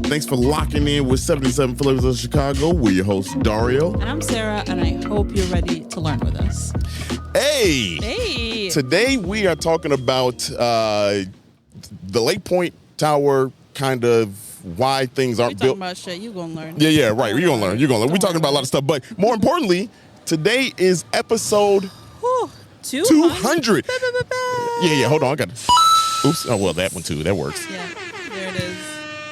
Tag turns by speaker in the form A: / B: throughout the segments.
A: Thanks for locking in with 77 Flavors of Chicago. We're your host, Dario.
B: And I'm Sarah, and I hope you're ready to learn with us.
A: Hey!
B: Hey!
A: Today we are talking about the Lake Point Tower, kind of why things aren't
B: We
A: built.
B: talking about shit, you gonna learn.
A: Yeah, right. You're gonna learn. You're gonna learn. We're
B: Don't
A: talking about a lot of stuff, but more importantly, today is episode
B: Whew,
A: 200.
B: Ba-ba-ba-ba.
A: Yeah. Hold on, I got. Oops. Oh well, that one too. That works.
B: Yeah, there it is.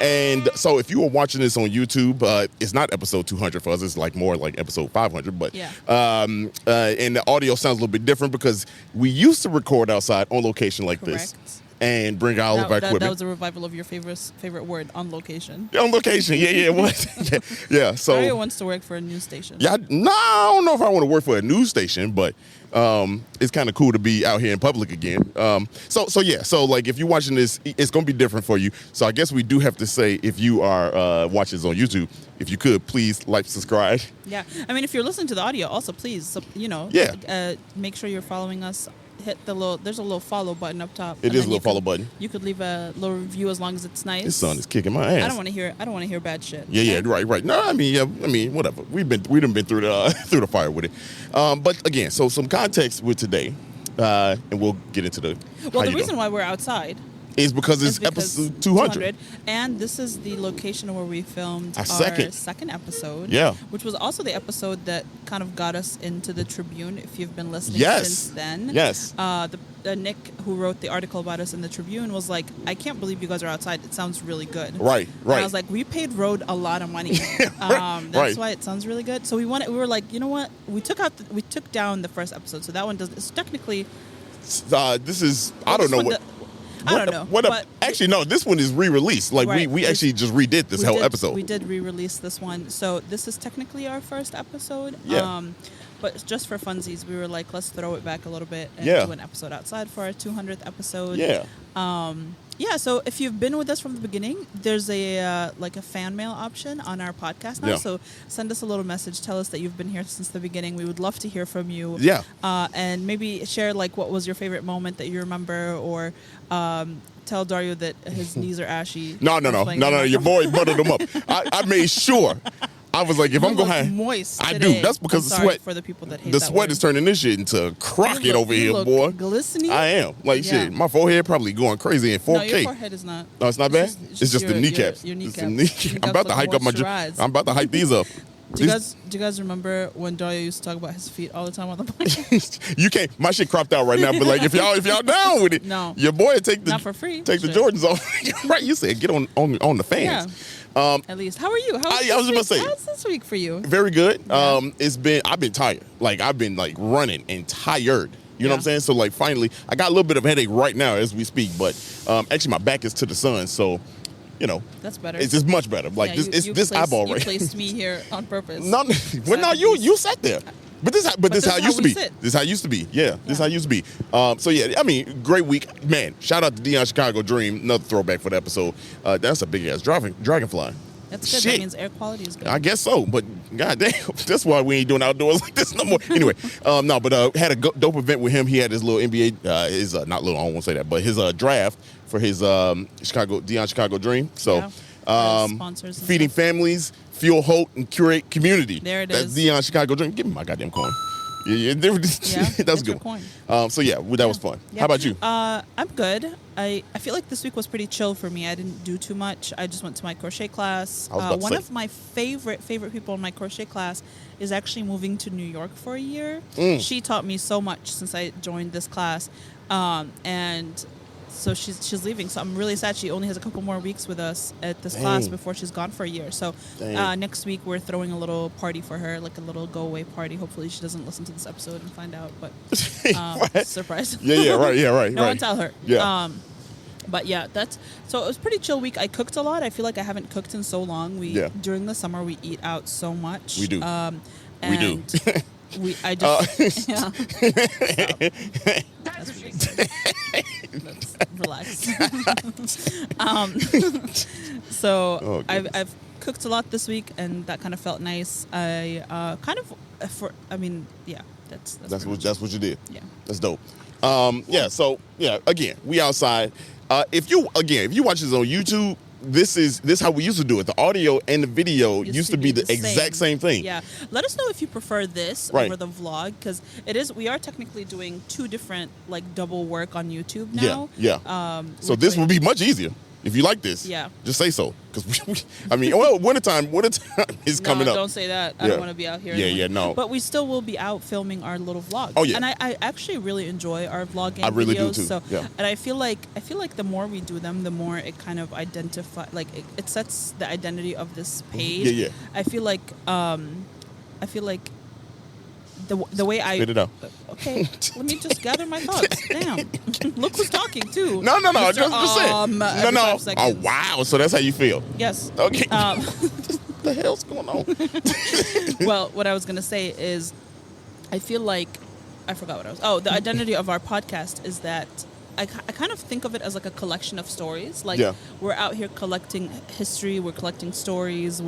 A: And so if you are watching this on YouTube, it's not episode 200 for us. It's like more like episode 500. But
B: Yeah.
A: and the audio sounds a little bit different because we used to record outside on location like this
B: Correct.
A: and bring all of our
B: That
A: equipment.
B: was a revival of your favorite word, on location.
A: On location. Yeah. What? yeah. So
B: Dario wants to work for a news station.
A: yeah, no, I don't know if I want to work for a news station, but it's kind of cool to be out here in public again. So like if you're watching this, it's gonna be different for you. So I guess we do have to say, if you are watching this on YouTube, if you could please like, subscribe.
B: Yeah, I mean, if you're listening to the audio, also please, make sure you're following us. Hit the there's a little follow button up top.
A: It
B: and
A: is
B: then
A: a little follow button.
B: You could leave a little review as long as it's nice.
A: This son is kicking my ass.
B: I don't want to hear bad shit.
A: Yeah, right. No, I mean, whatever. We done been through the through the fire with it. But again, so some context with today, and we'll get into the.
B: Well, the reason why we're outside
A: is because it's episode 200.
B: And this is the location where we filmed our second episode.
A: Yeah.
B: Which was also the episode that kind of got us into the Tribune, if you've been listening since then.
A: Yes.
B: Nick, who wrote the article about us in the Tribune, was like, I can't believe you guys are outside. It sounds really good.
A: Right.
B: And I was like, we paid Rode a lot of money. That's why it sounds really good. So we were like, you know what? We took down the first episode. So that one it's technically.
A: This is, I don't know what.
B: I don't know.
A: Actually, no, this one is re-released. Like,
B: right,
A: we actually just redid this whole episode.
B: We did re-release this one. So this is technically our first episode.
A: Yeah.
B: But just for funsies, we were like, let's throw it back a little bit and do an episode outside for our 200th episode.
A: Yeah.
B: So if you've been with us from the beginning, there's a fan mail option on our podcast now.
A: Yeah.
B: So send us a little message. Tell us that you've been here since the beginning. We would love to hear from you.
A: Yeah.
B: And maybe share like what was your favorite moment that you remember, or tell Dario that his knees are ashy.
A: No. Your boy buttered them up. I made sure. I was like, if
B: You
A: I'm gonna
B: look
A: have
B: moist
A: I
B: today.
A: do. That's because
B: I'm
A: the sweat.
B: for the people that hate
A: The
B: that
A: sweat
B: word.
A: is turning this shit into Crockett over
B: You
A: here,
B: look
A: boy.
B: glistening.
A: I am. Like shit. My forehead probably going crazy in 4K.
B: No, your forehead is not.
A: No, it's not bad.
B: It's
A: It's just the
B: your-
A: kneecaps.
B: your
A: It's the
B: kneecaps.
A: kneecap.
B: You
A: I'm about
B: guys
A: to hike
B: look
A: up my.
B: moisturized.
A: I'm about to hike these up.
B: Do you guys remember when Dario used to talk about his feet all the time on the podcast?
A: You can't. My shit cropped out right now, but like if y'all down with it,
B: No.
A: your boy take the
B: Not for free.
A: Take the
B: Shit.
A: Jordans off. Right? You said get on the fans.
B: Yeah. At least. How are you?
A: I was just about to say.
B: How's this week for you?
A: Very good.
B: Yeah.
A: I've been tired. Like I've been like running and tired. You know what I'm
B: Yeah.
A: saying? So like finally, I got a little bit of a headache right now as we speak, but actually my back is to the sun, so you know.
B: That's better.
A: It's just much better. Like this eyeball
B: You
A: right.
B: placed me here on purpose.
A: No, you sat there. But this how it used to be.
B: sit.
A: This how it used to be. Yeah, this how it used to be. So yeah, I mean, great week, man. Shout out to Dion Chicago Dream. Another throwback for the episode. That's a big ass dragonfly.
B: That's good.
A: Shit.
B: That means air quality is good.
A: I guess so, but goddamn, that's why we ain't doing outdoors like this no more. Anyway, had a dope event with him. He had his little NBA, not little, I don't want to say that, but his draft for his Dion Chicago Dream. So,
B: sponsors and
A: feeding
B: stuff.
A: families, fuel hope, and curate community.
B: There it
A: That's
B: is.
A: Dion Chicago Dream. Give me my goddamn coin. Yeah, that's
B: get
A: good.
B: your coin.
A: So yeah, that was fun.
B: Yeah.
A: How about you?
B: I'm good. I feel like this week was pretty chill for me. I didn't do too much. I just went to my crochet class.
A: I was about to
B: One
A: say.
B: of my favorite people in my crochet class is actually moving to New York for a year. She taught me so much since I joined this class, and so she's leaving. So I'm really sad. She only has a couple more weeks with us at this class before she's gone for a year. So next week we're throwing a little party for her, like a little go away party. Hopefully she doesn't listen to this episode and find out. But surprise.
A: Right.
B: No one tell her.
A: Yeah.
B: But yeah, so it was a pretty chill week. I cooked a lot. I feel like I haven't cooked in so long. During the summer we eat out so much.
A: We do.
B: We
A: do.
B: I just yeah. That's ridiculous. Relax. So I've cooked a lot this week, and that kind of felt nice. I that's
A: what you did.
B: Yeah.
A: That's dope. So again, we outside. If you watch this on YouTube, this how we used to do it. The audio and the video used to be the exact same thing.
B: Yeah. Let us know if you prefer this
A: Right.
B: over the vlog, because we are technically doing 2 different like double work on YouTube now.
A: Yeah. So
B: we're
A: this
B: doing-
A: would be much easier if you like this.
B: Yeah.
A: Just say so, because I mean, well, wintertime is coming
B: no,
A: up.
B: Don't say that. I
A: Yeah.
B: don't want to be out here.
A: Yeah,
B: anymore.
A: yeah, no.
B: But we still will be out filming our little vlogs.
A: Oh, yeah.
B: And I actually really enjoy our vlogging
A: I really do
B: videos.
A: too,
B: So,
A: yeah.
B: and I feel like the more we do them, the more it kind of it sets the identity of this page.
A: Yeah, yeah.
B: I feel like the way I
A: Spit it out.
B: Okay, let me just gather my thoughts. Damn, look who's talking too.
A: No.
B: Mr.
A: Just say. No.
B: every 5
A: Oh
B: seconds.
A: wow. So that's how you feel.
B: Yes.
A: Okay. What the hell's going on?
B: Well, what I was going to say is I feel like I forgot what I was. Oh, the identity of our podcast is that I kind of think of it as like a collection of stories. Like
A: Yeah.
B: we're out here collecting history, we're collecting stories.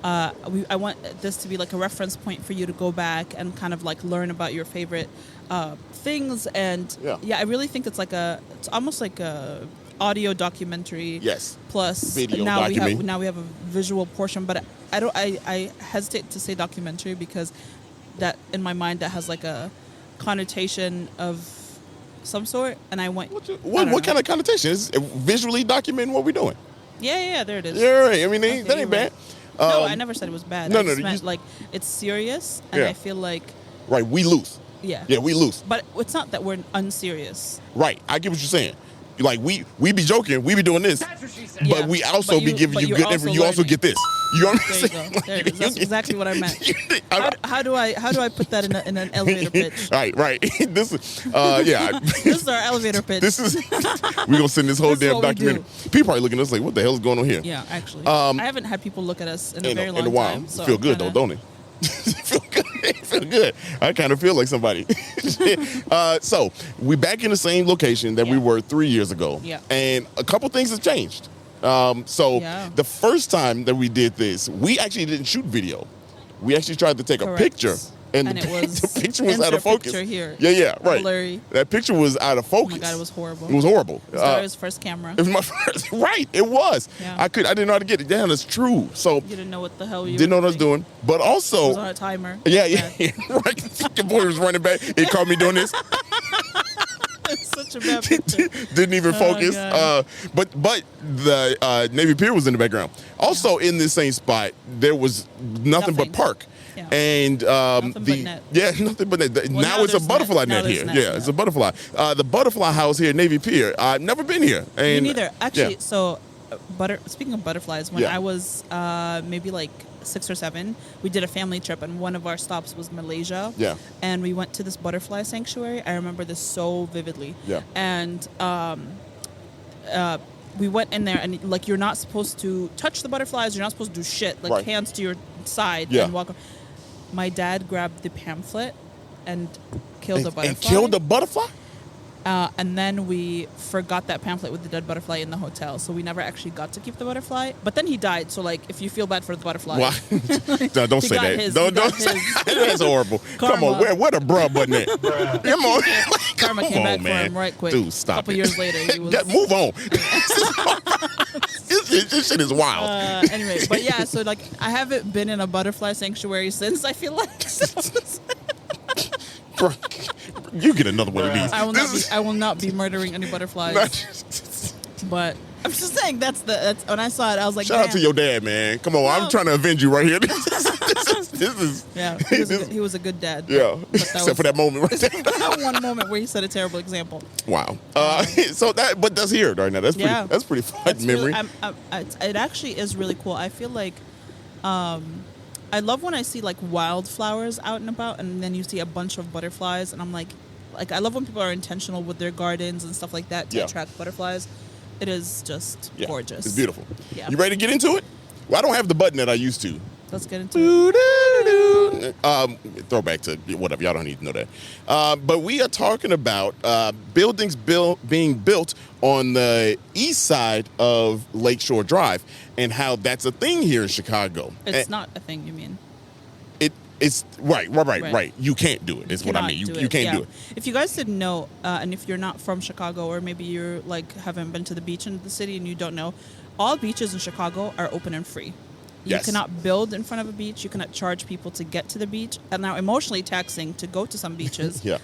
B: I want this to be like a reference point for you to go back and kind of like learn about your favorite things. And
A: Yeah.
B: I really think it's almost like a audio documentary.
A: Yes.
B: Plus
A: Video
B: now
A: documentary.
B: we have a visual portion, but I hesitate to say documentary because that in my mind that has like a connotation of some sort, and I want
A: What kind of connotation? Is it visually documenting what we're doing?
B: yeah, there it is.
A: Yeah, right. I mean,
B: Okay,
A: that
B: you're
A: ain't bad.
B: right. No, I never said it was bad.
A: no,
B: I
A: no,
B: just
A: you-
B: meant like it's serious, and
A: Yeah.
B: I feel like
A: Right, we loose.
B: yeah,
A: Yeah, we loose.
B: but it's not that we're unserious.
A: Right, I get what you're saying. Like we be joking, we be doing this, but
B: Yeah,
A: we also
B: but
A: be giving
B: but
A: you
B: you're
A: good
B: also
A: information. You also
B: learning.
A: get this. You know what I'm
B: There you
A: saying?
B: go. There it is. That's exactly what I meant.
A: I-
B: How do I put that in an elevator pitch?
A: Right. This is, yeah.
B: This is our elevator pitch.
A: This is. We're gonna send this whole
B: This is
A: damn
B: what we
A: documentary. People probably looking at us like, "What the hell is going on here?"
B: Yeah, actually,
A: Um,
B: I haven't had people look at us in a very
A: in
B: long
A: a while.
B: time. So
A: Feel
B: I'm
A: good
B: kinda-
A: though, don't it? Feel good. Feel good. I kind of feel like somebody. So we back in the same location that we
B: Yeah.
A: were 3 years ago.
B: Yeah.
A: And a couple things have changed. So
B: Yeah.
A: the first time that we did this, we actually didn't shoot video. We actually tried to take a
B: Correct.
A: picture. And,
B: And it was
A: the picture was out
B: insert
A: of focus.
B: picture here.
A: Yeah, right.
B: Blurry.
A: That picture was out of
B: Oh
A: focus.
B: my god, it was horrible.
A: It was horrible.
B: It was Dario's first camera.
A: It was my first. Right, it was.
B: Yeah.
A: I didn't know how to get it down. It's true. So
B: You didn't know what the hell you
A: didn't know
B: were
A: what I was doing. But
B: It
A: also,
B: was on a timer.
A: yeah,
B: Bad.
A: right. Your boy was running back. He caught me doing this.
B: It's such a bad picture.
A: Didn't even focus.
B: God.
A: But the Navy Pier was in the background. Also in this same spot, there was nothing but
B: Nothing.
A: park.
B: Yeah.
A: And
B: Nothing but net.
A: yeah, nothing but net.
B: Well,
A: now
B: now
A: it's a
B: there's
A: butterfly
B: net. Now
A: net
B: there's
A: here.
B: net,
A: Yeah,
B: yeah.
A: it's a butterfly. The butterfly house here at Navy Pier. I've never been here.
B: Me
A: And,
B: neither. Actually,
A: yeah.
B: so speaking of butterflies, when
A: Yeah.
B: I was maybe like 6 or 7, we did a family trip, and one of our stops was Malaysia.
A: Yeah.
B: And we went to this butterfly sanctuary. I remember this so vividly.
A: Yeah.
B: And we went in there, and like you're not supposed to touch the butterflies. You're not supposed to do shit. Like
A: Right.
B: hands to your side
A: Yeah.
B: and walk. My dad grabbed the pamphlet and killed a butterfly.
A: And killed the butterfly?
B: And then we forgot that pamphlet with the dead butterfly in the hotel, so we never actually got to keep the butterfly. But then he died, so like, if you feel bad for the butterfly,
A: Why? No, don't
B: He
A: say
B: got
A: that.
B: his-
A: Don't
B: he got
A: say
B: his
A: that's horrible. Come on,
B: karma.
A: where the bruh button at? Come on.
B: karma
A: Come
B: came
A: on,
B: back
A: man.
B: for him right quick.
A: Dude, stop
B: A couple
A: it.
B: years later, he was.
A: Yeah, move on. this shit is wild.
B: Anyway, but yeah, so like, I haven't been in a butterfly sanctuary since. I feel like
A: Bro, you get another one of these.
B: I will not be murdering any butterflies. But I'm just saying that's when I saw it, I was like,
A: Shout out to
B: damn.
A: your dad, man. Come on, I'm
B: No.
A: trying to avenge you right here. This is
B: Yeah, he was a good dad.
A: yeah.
B: But that
A: Except
B: was-
A: for that moment right there.
B: that one moment where he set a terrible example.
A: Wow. So but that's here right now. That's pretty.
B: Yeah.
A: That's pretty fun
B: That's
A: memory.
B: Really, it actually is really cool. I feel like I love when I see like wildflowers out and about, and then you see a bunch of butterflies, and I'm like I love when people are intentional with their gardens and stuff like that to
A: Yeah.
B: attract butterflies. It is just
A: Yeah,
B: gorgeous.
A: It's beautiful.
B: Yeah.
A: You ready to get into it? Well, I don't have the button that I used to.
B: Let's get into it.
A: Throwback to whatever. Y'all don't need to know that. But we are talking about buildings being built on the east side of Lakeshore Drive and how that's a thing here in Chicago.
B: It's
A: And
B: not a thing, you mean?
A: It's right. You can't do it. Is what I mean. You can't do it.
B: If you guys didn't know, and if you're not from Chicago, or maybe you're like haven't been to the beach in the city and you don't know, all beaches in Chicago are open and free. You cannot build in front of a beach. You cannot charge people to get to the beach. And now emotionally taxing to go to some beaches.
A: Yeah.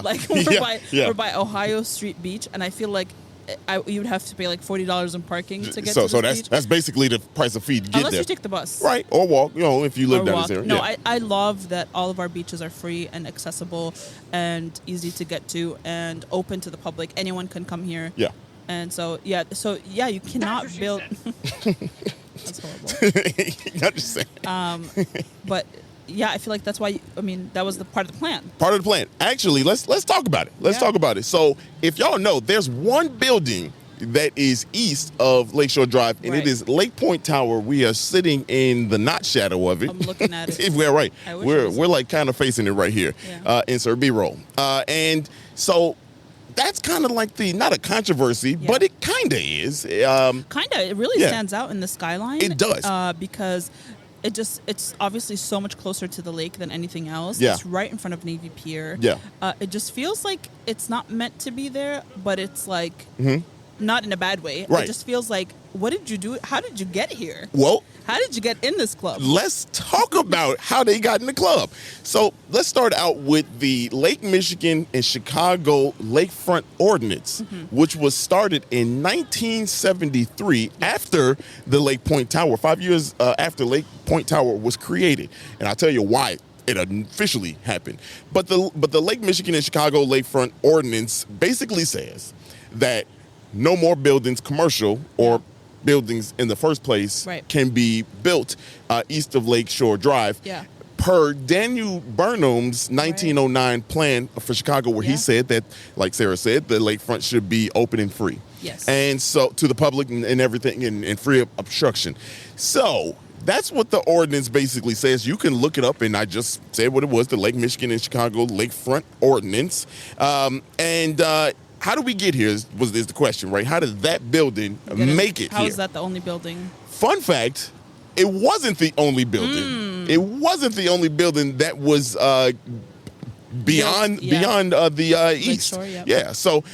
B: Like we're by Ohio Street Beach, and I feel like you would have to pay like $40 in parking to get to the beach.
A: So that's basically the price of fee to get
B: Unless
A: there.
B: You take the bus.
A: Right, or walk, if you live down this area.
B: No, I love that all of our beaches are free and accessible and easy to get to and open to the public. Anyone can come here.
A: Yeah.
B: And so you cannot build. That's horrible.
A: Not just saying.
B: But yeah, I feel like that's why. That was the part of the plan.
A: Part of the plan. Actually, let's talk about it. Let's talk about it. So, if y'all know, there's one building that is east of Lakeshore Drive, and it is Lake Point Tower. We are sitting in the not shadow of it.
B: I'm looking at it.
A: We're right. We're like kind of facing it right here. Insert B-roll. And so that's kind of like not a controversy, but it kind of is.
B: It really stands out in the skyline.
A: It does.
B: Because it's obviously so much closer to the lake than anything else.
A: Yeah.
B: It's right in front of Navy Pier.
A: Yeah.
B: It just feels like it's not meant to be there, but it's like not in a bad way.
A: Right.
B: It just feels like, what did you do? How did you get here?
A: Well,
B: how did you get in this club?
A: Let's talk about how they got in the club. So let's start out with the Lake Michigan and Chicago Lakefront Ordinance, which was started in 1973 after the Lake Point Tower, 5 years after Lake Point Tower was created. And I'll tell you why it officially happened. But the Lake Michigan and Chicago Lakefront Ordinance basically says that no more buildings, commercial or buildings in the first place, can be built east of Lakeshore Drive. Per Daniel Burnham's 1909 plan for Chicago, where he said that, like Sarah said, the lakefront should be open and free.
B: Yes.
A: And so to the public and everything, and free of obstruction. So that's what the ordinance basically says. You can look it up, and I just said what it was, the Lake Michigan and Chicago Lakefront Ordinance. How do we get here is the question, right? How did that building make it here?
B: How is that the only building?
A: Fun fact, it wasn't the only building. It wasn't the only building that was beyond the east.
B: Lakeshore,
A: Yeah, so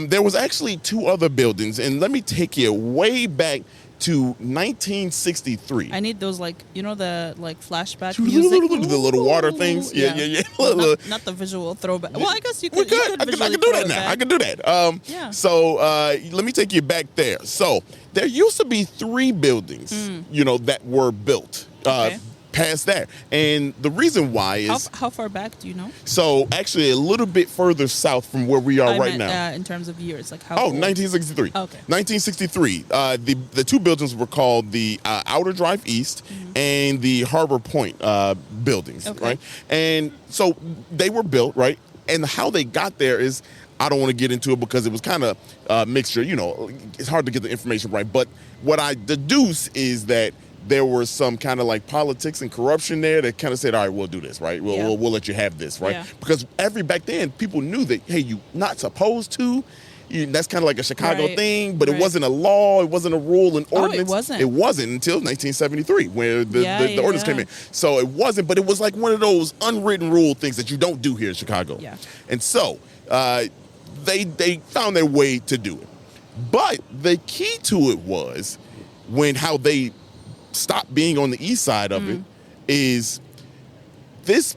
A: there was actually two other buildings, and let me take you way back to 1963.
B: I need those, the flashback music.
A: The little water things. Yeah.
B: Not the visual throwback. Well, I guess you could.
A: I can do that now. I can do that. So let me take you back there. So there used to be three buildings, that were built. Past that, and the reason why is
B: how far back do you know?
A: So actually a little bit further south from where we are right now.
B: In terms of years, like how?
A: 1963.
B: Okay.
A: 1963. The two buildings were called the Outer Drive East and the Harbor Point buildings, right? And so they were built, right? And how they got there is, I don't want to get into it because it was kind of a mixture. It's hard to get the information right. But what I deduce is that there was some kind of like politics and corruption there that kind of said, all right, we'll do this, right? We'll let you have this, right? Yeah. Because back then, people knew that, hey, you're not supposed to. That's kind of like a Chicago thing, but it wasn't a law. It wasn't a rule and ordinance.
B: It wasn't.
A: It wasn't until 1973 where the ordinance came in. So it wasn't, but it was like one of those unwritten rule things that you don't do here in Chicago.
B: Yeah.
A: And so they found their way to do it. But the key to it was how they stopped being on the east side of it is this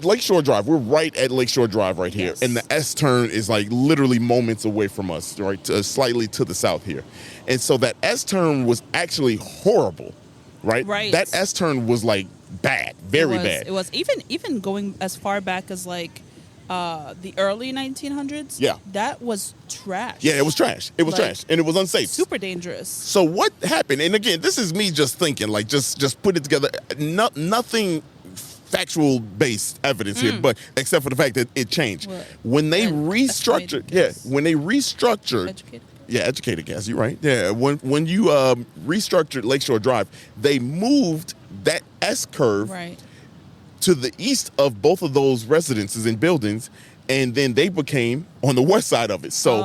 A: Lakeshore Drive. We're right at Lakeshore Drive right here. And the S-turn is like literally moments away from us, right? Slightly to the south here. And so that S-turn was actually horrible, right?
B: Right.
A: That S-turn was like bad, very bad.
B: It was even going as far back as the early 1900s.
A: Yeah.
B: That was trash.
A: Yeah, it was trash. It was trash. And it was unsafe.
B: Super dangerous.
A: So what happened? And again, this is me just thinking, just put it together. Nothing factual based evidence here, but except for the fact that it changed. When they restructured, educated guess, you're right. Yeah, when you restructured Lakeshore Drive, they moved that S curve to the east of both of those residences and buildings, and then they became on the west side of it. So,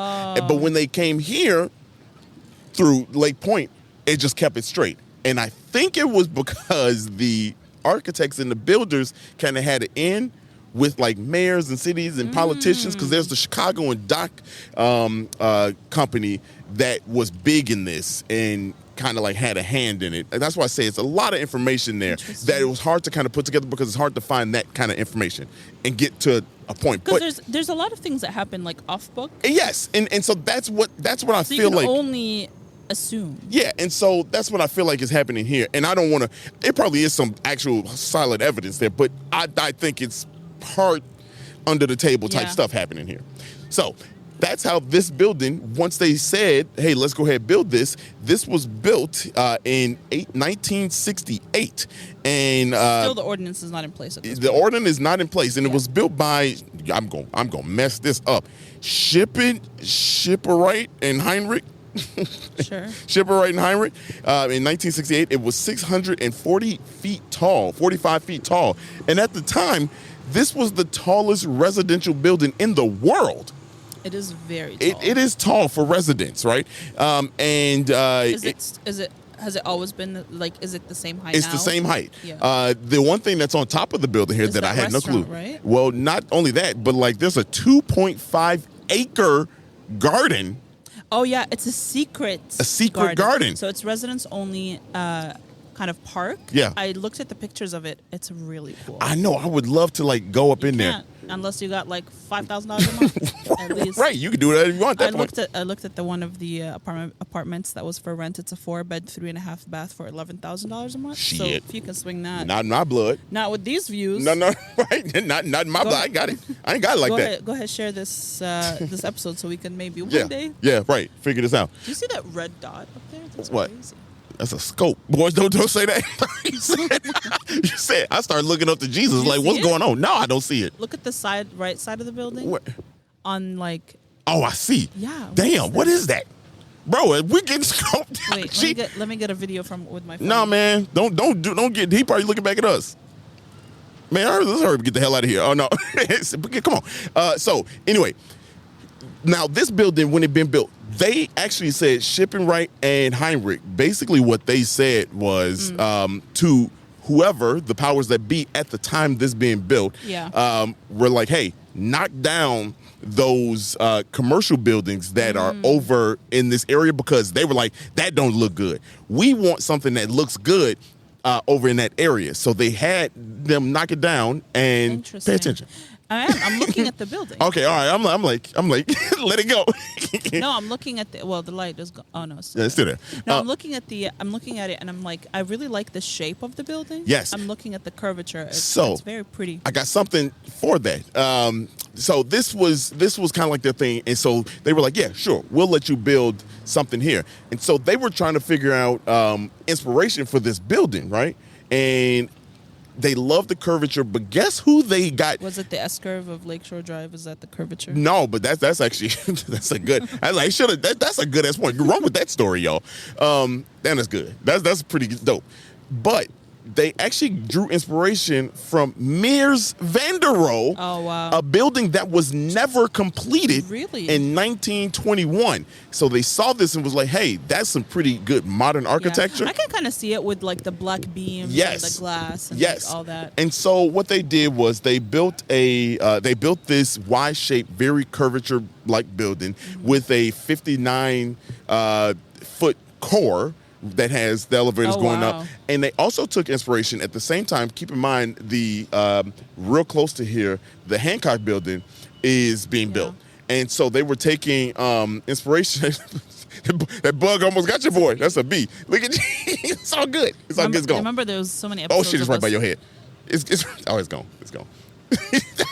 A: but when they came here through Lake Point, it just kept it straight. And I think it was because the architects and the builders kind of had it in with like mayors and cities and politicians, because there's the Chicago and Dock company that was big in this and kind of like had a hand in it. And that's why I say it's a lot of information there that it was hard to kind of put together, because it's hard to find that kind of information and get to a point.
B: Because there's a lot of things that happen like off book.
A: Yes, and so that's what I
B: So
A: feel
B: you can
A: like.
B: only assume.
A: Yeah, and so that's what I feel like is happening here. And I don't want to. It probably is some actual solid evidence there, but I think it's part under the table type stuff happening here. So that's how this building, once they said, hey, let's go ahead and build this was built in 1968. And
B: Still, the ordinance is not in place. At this
A: the
B: point.
A: ordinance is not in place, and it was built by, I'm gonna mess this up, Shipwright and Heinrich.
B: Sure.
A: Shipwright and Heinrich. In 1968, it was 640 feet tall, 45 feet tall. And at the time, this was the tallest residential building in the world.
B: It is very tall.
A: It is tall for residents, right?
B: Has it always been like? Is it the same height?
A: It's
B: now?
A: the same height.
B: Yeah.
A: The one thing that's on top of the building here
B: Is
A: that I
B: that
A: had no clue.
B: restaurant, right?
A: Well, not only that, but like there's a 2.5 acre garden.
B: Oh yeah, it's a secret.
A: A secret garden.
B: So it's residents only kind of park.
A: Yeah.
B: I looked at the pictures of it. It's really cool.
A: I know. I would love to like go up in there.
B: Can't, unless you got like $5,000 a month at least.
A: Right, you can do that if you want.
B: I looked at the one of the apartments that was for rent. It's a 4-bed, 3.5 bath for $11,000 a month.
A: Shit.
B: So if you can swing that,
A: Not in my blood.
B: not with these views.
A: No, right? Not in my blood. I got it. I ain't got it like that.
B: Go ahead, share this this episode so we can maybe one
A: Yeah,
B: day.
A: yeah, right. Figure this out.
B: Do you see that red dot up there? That's
A: What?
B: crazy.
A: That's a scope. Boys, don't say that. you said, I started looking up to Jesus,
B: You
A: like,
B: see
A: what's
B: it?
A: going on? No, I don't see it.
B: Look at the right side of the building.
A: What?
B: On like,
A: Oh, I see.
B: Yeah,
A: Damn, what is that? Bro, we getting scoped.
B: wait, let me get a video with my phone.
A: No, man. Don't get, he probably looking back at us. Man, let's hurry up and get the hell out of here. Oh, no. Come on. So, anyway, now this building, when it been built, they actually said Shipwright and Heinrich. Basically, what they said was to whoever the powers that be at the time this being built, were like, hey, knock down those commercial buildings that are over in this area, because they were like, that don't look good. We want something that looks good over in that area. So they had them knock it down and pay attention.
B: I'm looking at the building.
A: Okay, all right. I'm like, let it go.
B: No, I'm looking at the light is gone. Oh no, it's
A: still there.
B: No, I'm looking at it and I'm like, I really like the shape of the building.
A: Yes.
B: I'm looking at the curvature. It's very pretty.
A: I got something for that. So this was kind of like their thing, and so they were like, yeah, sure, we'll let you build something here. And so they were trying to figure out inspiration for this building, right? And they love the curvature, but guess who they got?
B: Was it the S-curve of Lakeshore Drive? Is that the curvature?
A: No, but that's actually that's a good. I like that's a good ass point. Run with that story, y'all. That's good. That's pretty dope. But they actually drew inspiration from Mears van der Rohe.
B: Oh wow!
A: A building that was never completed
B: Really?
A: in 1921. So they saw this and was like, hey, that's some pretty good modern architecture.
B: Yeah. I can kind of see it with like the black beams and the glass and like all that.
A: And so what they did was they built this Y-shaped, very curvature-like building with a 59 foot core that has the elevators going up. And they also took inspiration at the same time. Keep in mind, the real close to here, the Hancock building is being built. And so they were taking inspiration. That bug almost got your boy. That's a B. Look at you. It's all good. It's all good. It's gone.
B: Remember there was so many episodes.
A: Oh shit, it's right by your head. It's gone. It's gone.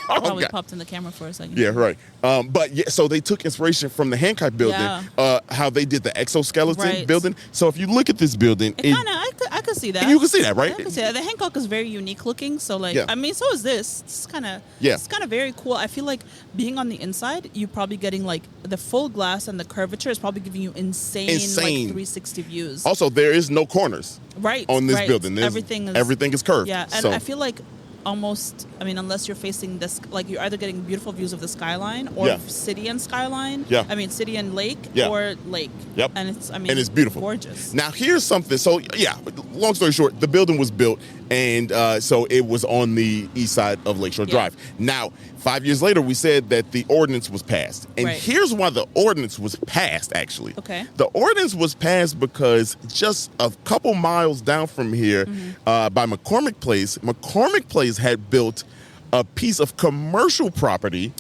B: Probably popped in the camera for a second.
A: Yeah, right. But yeah, so they took inspiration from the Hancock building, how they did the exoskeleton building. So if you look at this building,
B: I could see that.
A: You can see that, right?
B: I can see that. The Hancock is very unique looking. So like, I mean, so is this. It's kind of very cool. I feel like being on the inside, you're probably getting like the full glass and the curvature is probably giving you insane. Like 360 views.
A: Also, there is no corners. On this building, everything is curved.
B: Yeah, and I feel like almost, I mean, unless you're facing this, like you're either getting beautiful views of the skyline or city and skyline. Yeah. I mean, city and lake or lake.
A: Yep.
B: And it's,
A: and it's beautiful.
B: Gorgeous.
A: Now, here's something. So, yeah, long story short, the building was built And so it was on the east side of Lakeshore Drive. Now, 5 years later, we said that the ordinance was passed. And here's why the ordinance was passed, actually.
B: Okay.
A: The ordinance was passed because just a couple miles down from here by McCormick Place had built a piece of commercial property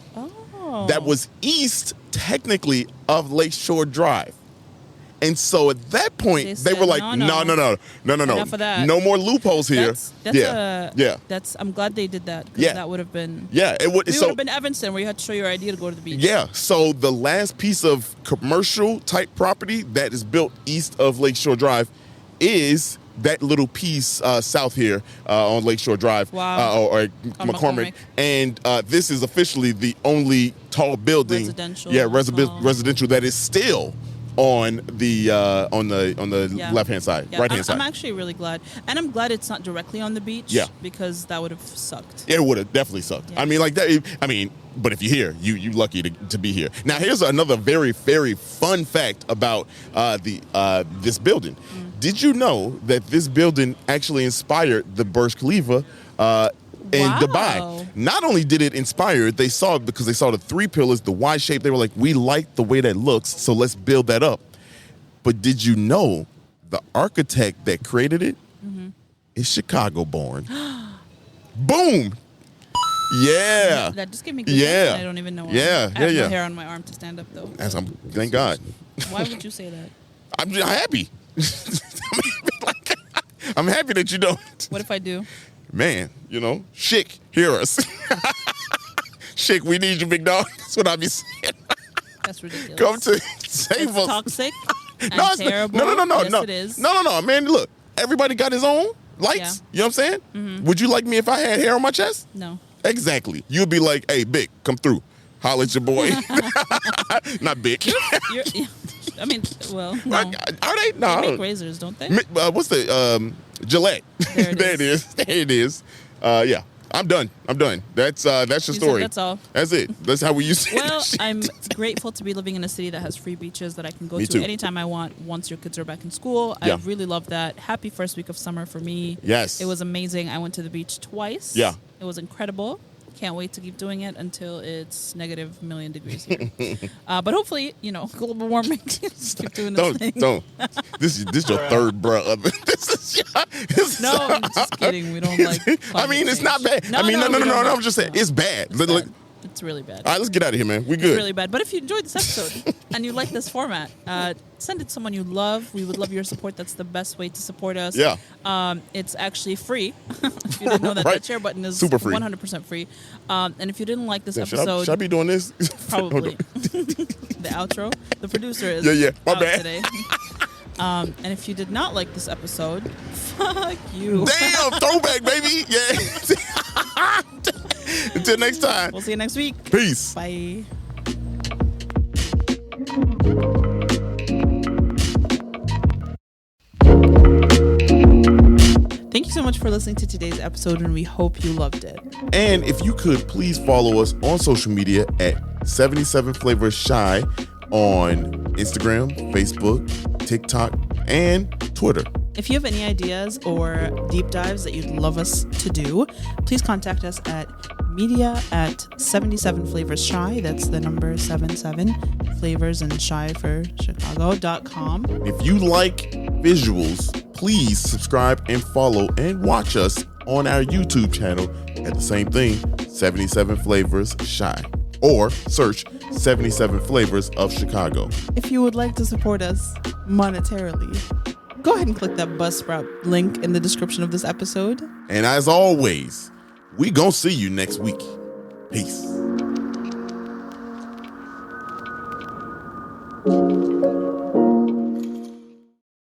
A: that was east, technically, of Lakeshore Drive. And so at that point, they were like, no.
B: Enough of that.
A: No more loopholes here.
B: I'm glad they did that.
A: Yeah.
B: That would have been.
A: Yeah. It would
B: have been Evanston, where you had to show your ID to go to the beach.
A: Yeah. So the last piece of commercial type property that is built east of Lakeshore Drive is that little piece south here on Lakeshore Drive or McCormick. And this is officially the only tall building. Residential that is still on the left-hand side, right-hand side.
B: I'm actually really glad. And I'm glad it's not directly on the beach because that would have sucked.
A: It would have definitely sucked. Yeah. I mean, like that. I mean, but if you're here, you lucky to be here. Now, here's another very, very fun fact about this building. Did you know that this building actually inspired the Burj Khalifa in Dubai? Not only did it inspire it, they saw it because they saw the three pillars, the Y shape. They were like, we like the way that looks, so let's build that up. But did you know the architect that created it is Chicago born? Boom! Yeah.
B: That just gave me goosebumps. I don't even know why.
A: Yeah.
B: I have no hair on my arm to stand up, though.
A: Thank God.
B: Why would you say that?
A: I'm happy. I'm happy that you don't.
B: What if I do?
A: Man, Schick, hear us. Schick, we need you, big dog. That's what I be saying.
B: That's ridiculous.
A: Come to save us.
B: It's toxic and terrible.
A: No.
B: Yes, it is.
A: No, man. Look, everybody got his own lights.
B: Yeah.
A: You know what I'm saying? Mm-hmm. Would you like me if I had hair on my chest?
B: No.
A: Exactly. You'd be like, hey, Big, come through. Holla at your boy. Not Big.
B: I mean, well, no.
A: Are they? No.
B: They make razors, don't they?
A: What's the Gillette? There it is. Yeah. I'm done. That's your story.
B: That's all.
A: That's it. That's how we used to.
B: Well, I'm grateful to be living in a city that has free beaches that I can go to anytime I want once your kids are back in school. I really love that. Happy first week of summer for me.
A: Yes.
B: It was amazing. I went to the beach twice.
A: Yeah.
B: It was incredible. Can't wait to keep doing it until it's negative million degrees here. But hopefully, global warming. Keep doing this thing.
A: Don't. This is your third brother.
B: No, I'm just kidding. We don't like.
A: I mean, it's not bad. No, I'm just saying it's bad.
B: It's really bad.
A: All right, let's get out of here, man. We good.
B: It's really bad. But if you enjoyed this episode and you like this format, send it to someone you love. We would love your support. That's the best way to support us.
A: Yeah.
B: It's actually free. If you didn't know that, that share button is
A: super free.
B: 100% free. And if you didn't like this episode,
A: should I be doing this?
B: Probably. The outro. The producer is
A: my
B: out
A: bad.
B: Today. And if you did not like this episode, fuck you.
A: Damn, throwback, baby. Yeah. Until next time.
B: We'll see you next week.
A: Peace.
B: Bye. Thank you so much for listening to today's episode, and we hope you loved it.
A: And if you could, please follow us on social media at 77 Flavors Shy on Instagram, Facebook, TikTok, and Twitter.
B: If you have any ideas or deep dives that you'd love us to do, please contact us at media@77flavorsshy. That's the number 77 flavors and shy for Chicago.com.
A: If you like visuals, please subscribe and follow and watch us on our YouTube channel at the same thing, 77 Flavors Shy. Or search 77 Flavors of Chicago.
B: If you would like to support us monetarily, go ahead and click that Buzzsprout link in the description of this episode.
A: And as always, we gonna see you next week. Peace.